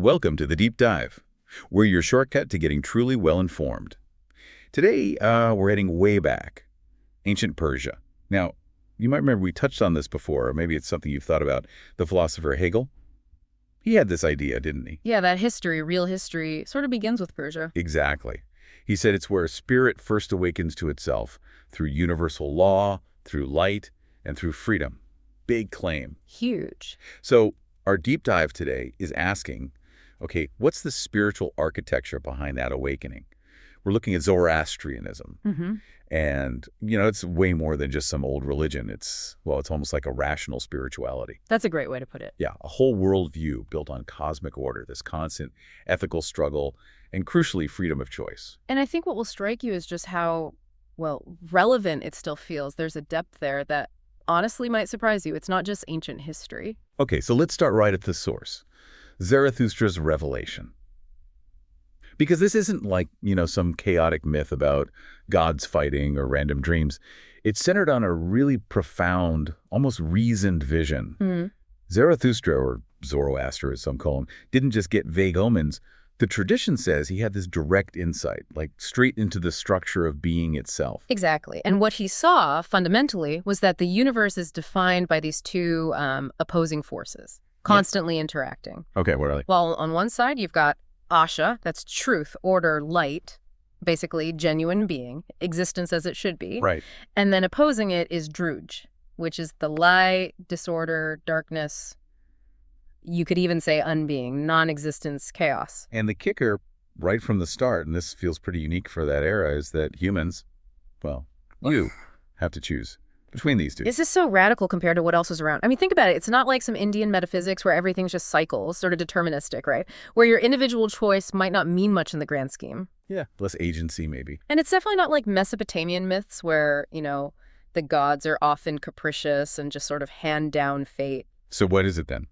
Welcome to the Deep Dive. We're your shortcut to getting truly well-informed. Today, we're heading way back, ancient Persia. Now, you might remember we touched on this before, or maybe it's something you've thought about. The philosopher Hegel, he had this idea, didn't he? Yeah, that history, real history, sort of begins with Persia. Exactly. He said it's where spirit first awakens to itself, through universal law, through light, and through freedom. Big claim. Huge. So our deep dive today is asking, okay, what's the spiritual architecture behind that awakening? We're looking at Zoroastrianism. And, it's way more than just some old religion. It's almost like a rational spirituality. That's a great way to put it. Yeah, a whole worldview built on cosmic order, this constant ethical struggle, and crucially, freedom of choice. And I think what will strike you is just how, relevant it still feels. There's a depth there that honestly might surprise you. It's not just ancient history. Okay, so let's start right at the source. Zarathustra's revelation. Because this isn't like, some chaotic myth about gods fighting or random dreams. It's centered on a really profound, almost reasoned vision. Zarathustra, or Zoroaster as some call him, didn't just get vague omens. The tradition says he had this direct insight, like straight into the structure of being itself. Exactly. And what he saw, fundamentally, was that the universe is defined by these two opposing forces, constantly interacting. Okay, what are they? Well, on one side, you've got Asha, that's truth, order, light, basically genuine being, existence as it should be. Right. And then opposing it is Druj, which is the lie, disorder, darkness. You could even say unbeing, non-existence, chaos. And the kicker, right from the start, and this feels pretty unique for that era, is that humans, you have to choose between these two. This is so radical compared to what else is around. I mean, think about it. It's not like some Indian metaphysics where everything's just cycles, sort of deterministic, right? Where your individual choice might not mean much in the grand scheme. Yeah, less agency maybe. And it's definitely not like Mesopotamian myths where, the gods are often capricious and just sort of hand down fate. So what is it then?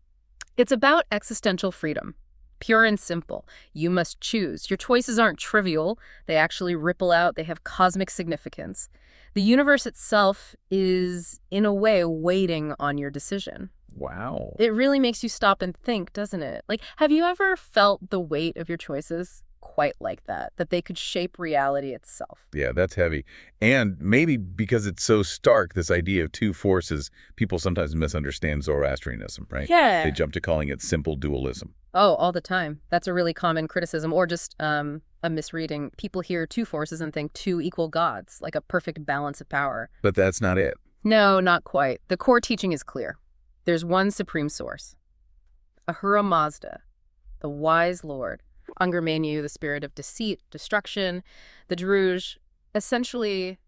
It's about existential freedom. Pure and simple. You must choose. Your choices aren't trivial. They actually ripple out. They have cosmic significance. The universe itself is, in a way, waiting on your decision. Wow. It really makes you stop and think, doesn't it? Like, have you ever felt the weight of your choices quite like that they could shape reality itself? Yeah, that's heavy. And maybe because it's so stark, this idea of two forces, people sometimes misunderstand Zoroastrianism, right? Yeah. They jump to calling it simple dualism. Oh, all the time. That's a really common criticism, or just a misreading. People hear two forces and think two equal gods, like a perfect balance of power. But that's not it. No, not quite. The core teaching is clear. There's one supreme source. Ahura Mazda, the wise lord. Angermenu, the spirit of deceit, destruction. The Druj, essentially,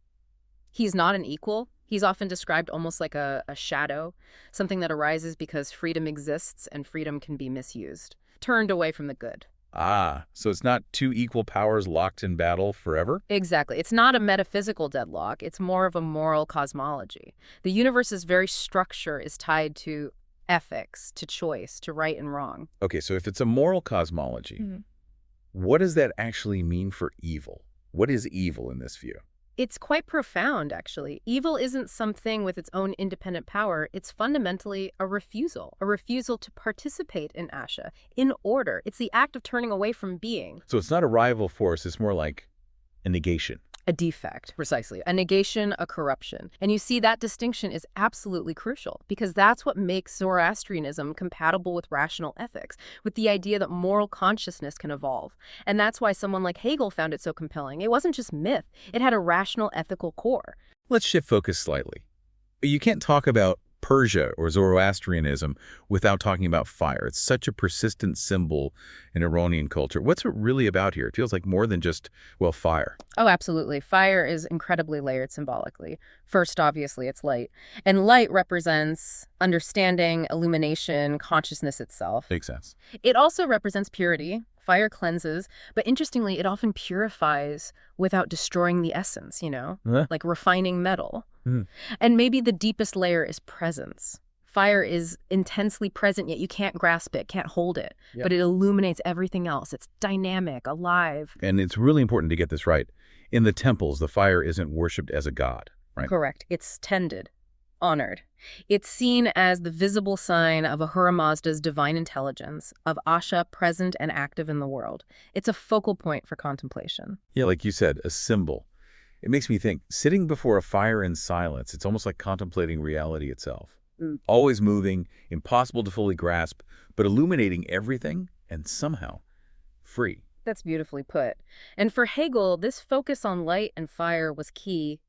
he's not an equal. He's often described almost like a shadow, something that arises because freedom exists and freedom can be misused, turned away from the good. Ah, so it's not two equal powers locked in battle forever? Exactly. It's not a metaphysical deadlock. It's more of a moral cosmology. The universe's very structure is tied to ethics, to choice, to right and wrong. Okay, so if it's a moral cosmology, what does that actually mean for evil? What is evil in this view? It's quite profound, actually. Evil isn't something with its own independent power. It's fundamentally a refusal to participate in Asha, in order. It's the act of turning away from being. So it's not a rival force, it's more like a negation. A defect, precisely. A negation, a corruption. And you see, that distinction is absolutely crucial because that's what makes Zoroastrianism compatible with rational ethics, with the idea that moral consciousness can evolve. And that's why someone like Hegel found it so compelling. It wasn't just myth. It had a rational ethical core. Let's shift focus slightly. You can't talk about Persia or Zoroastrianism without talking about fire. It's such a persistent symbol in Iranian culture. What's it really about here? It feels like more than just, fire. Oh, absolutely. Fire is incredibly layered symbolically. First, obviously, it's light. And light represents understanding, illumination, consciousness itself. Makes sense. It also represents purity. Fire cleanses, but interestingly, it often purifies without destroying the essence, like refining metal. And maybe the deepest layer is presence. Fire is intensely present, yet you can't grasp it, can't hold it, but it illuminates everything else. It's dynamic, alive. And it's really important to get this right. In the temples, the fire isn't worshipped as a god, right? Correct. It's tended. Honored. It's seen as the visible sign of Ahura Mazda's divine intelligence, of Asha present and active in the world. It's a focal point for contemplation. Yeah, like you said, a symbol. It makes me think, sitting before a fire in silence, it's almost like contemplating reality itself. Always moving, impossible to fully grasp, but illuminating everything and somehow free. That's beautifully put. And for Hegel, this focus on light and fire was key.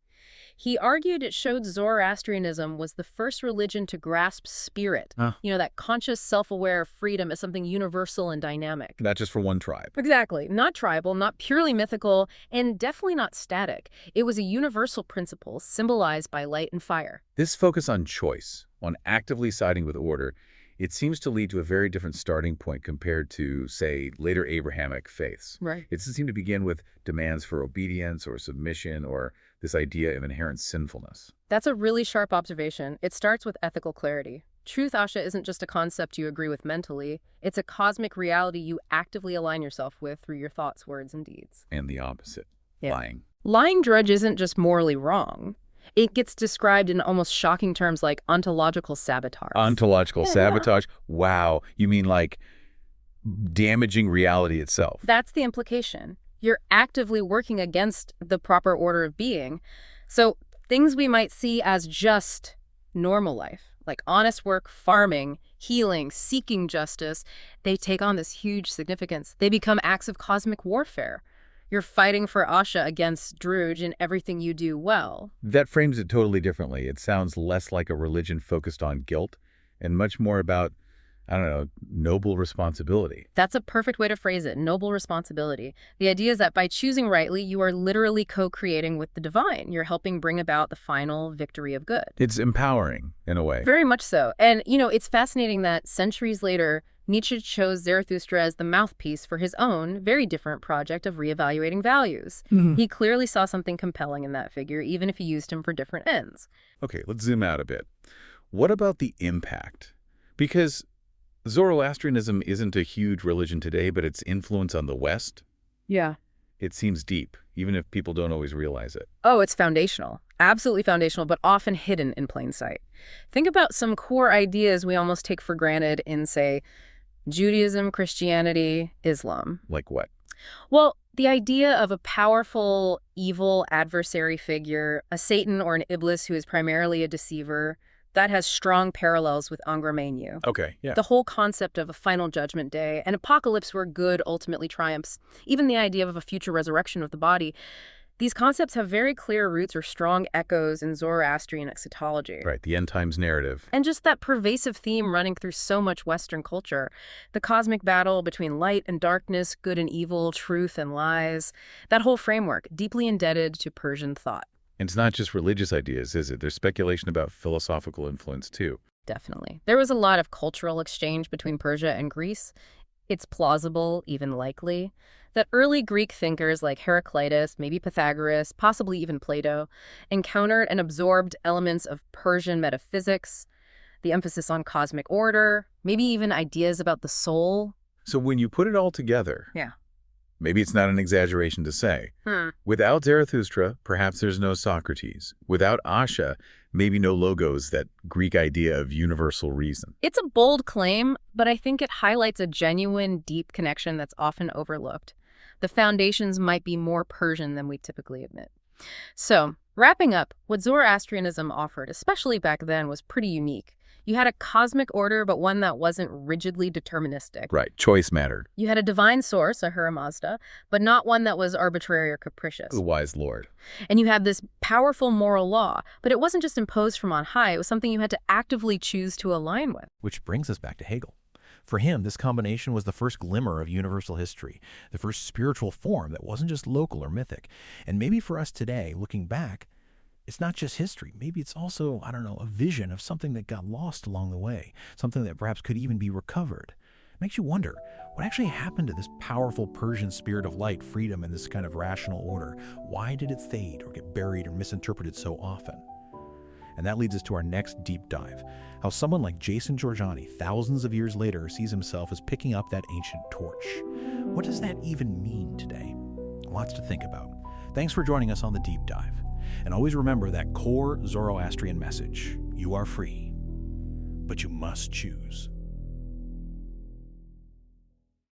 He argued it showed Zoroastrianism was the first religion to grasp spirit. Huh. That conscious, self-aware freedom as something universal and dynamic. Not just for one tribe. Exactly. Not tribal, not purely mythical, and definitely not static. It was a universal principle symbolized by light and fire. This focus on choice, on actively siding with order, it seems to lead to a very different starting point compared to, say, later Abrahamic faiths. Right. It doesn't seem to begin with demands for obedience or submission or this idea of inherent sinfulness. That's a really sharp observation. It starts with ethical clarity. Truth, Asha, isn't just a concept you agree with mentally. It's a cosmic reality you actively align yourself with through your thoughts, words, and deeds. And the opposite, Yeah. lying. Lying drudge isn't just morally wrong. It gets described in almost shocking terms like ontological sabotage. Ontological Yeah. sabotage? Wow. You mean like damaging reality itself? That's the implication. You're actively working against the proper order of being. So things we might see as just normal life, like honest work, farming, healing, seeking justice, they take on this huge significance. They become acts of cosmic warfare. You're fighting for Asha against Druge in everything you do well. That frames it totally differently. It sounds less like a religion focused on guilt and much more about, I don't know, noble responsibility. That's a perfect way to phrase it, noble responsibility. The idea is that by choosing rightly, you are literally co-creating with the divine. You're helping bring about the final victory of good. It's empowering, in a way. Very much so. And, it's fascinating that centuries later, Nietzsche chose Zarathustra as the mouthpiece for his own, very different project of reevaluating values. He clearly saw something compelling in that figure, even if he used him for different ends. Okay, let's zoom out a bit. What about the impact? Because Zoroastrianism isn't a huge religion today, but its influence on the West, Yeah. it seems deep, even if people don't always realize it. Oh, it's foundational. Absolutely foundational, but often hidden in plain sight. Think about some core ideas we almost take for granted in, say, Judaism, Christianity, Islam. Like what? Well, the idea of a powerful, evil adversary figure, a Satan or an Iblis who is primarily a deceiver, that has strong parallels with Ahura Mazda. Okay, yeah. The whole concept of a final judgment day, an apocalypse where good ultimately triumphs, even the idea of a future resurrection of the body, these concepts have very clear roots or strong echoes in Zoroastrian eschatology. Right, the end times narrative. And just that pervasive theme running through so much Western culture, the cosmic battle between light and darkness, good and evil, truth and lies, that whole framework, deeply indebted to Persian thought. And it's not just religious ideas, is it? There's speculation about philosophical influence, too. Definitely. There was a lot of cultural exchange between Persia and Greece. It's plausible, even likely, that early Greek thinkers like Heraclitus, maybe Pythagoras, possibly even Plato, encountered and absorbed elements of Persian metaphysics, the emphasis on cosmic order, maybe even ideas about the soul. So when you put it all together, Yeah. maybe it's not an exaggeration to say, without Zarathustra, perhaps there's no Socrates. Without Asha, maybe no Logos, that Greek idea of universal reason. It's a bold claim, but I think it highlights a genuine, deep connection that's often overlooked. The foundations might be more Persian than we typically admit. So, wrapping up, what Zoroastrianism offered, especially back then, was pretty unique. You had a cosmic order, but one that wasn't rigidly deterministic. Right, choice mattered. You had a divine source, Ahura Mazda, but not one that was arbitrary or capricious. The wise lord. And you had this powerful moral law, but it wasn't just imposed from on high. It was something you had to actively choose to align with. Which brings us back to Hegel. For him, this combination was the first glimmer of universal history, the first spiritual form that wasn't just local or mythic. And maybe for us today, looking back, it's not just history. Maybe it's also, I don't know, a vision of something that got lost along the way, something that perhaps could even be recovered. It makes you wonder, what actually happened to this powerful Persian spirit of light, freedom, and this kind of rational order? Why did it fade or get buried or misinterpreted so often? And that leads us to our next deep dive, how someone like Jason Giorgiani, thousands of years later, sees himself as picking up that ancient torch. What does that even mean today? Lots to think about. Thanks for joining us on the deep dive. And always remember that core Zoroastrian message. You are free, but you must choose.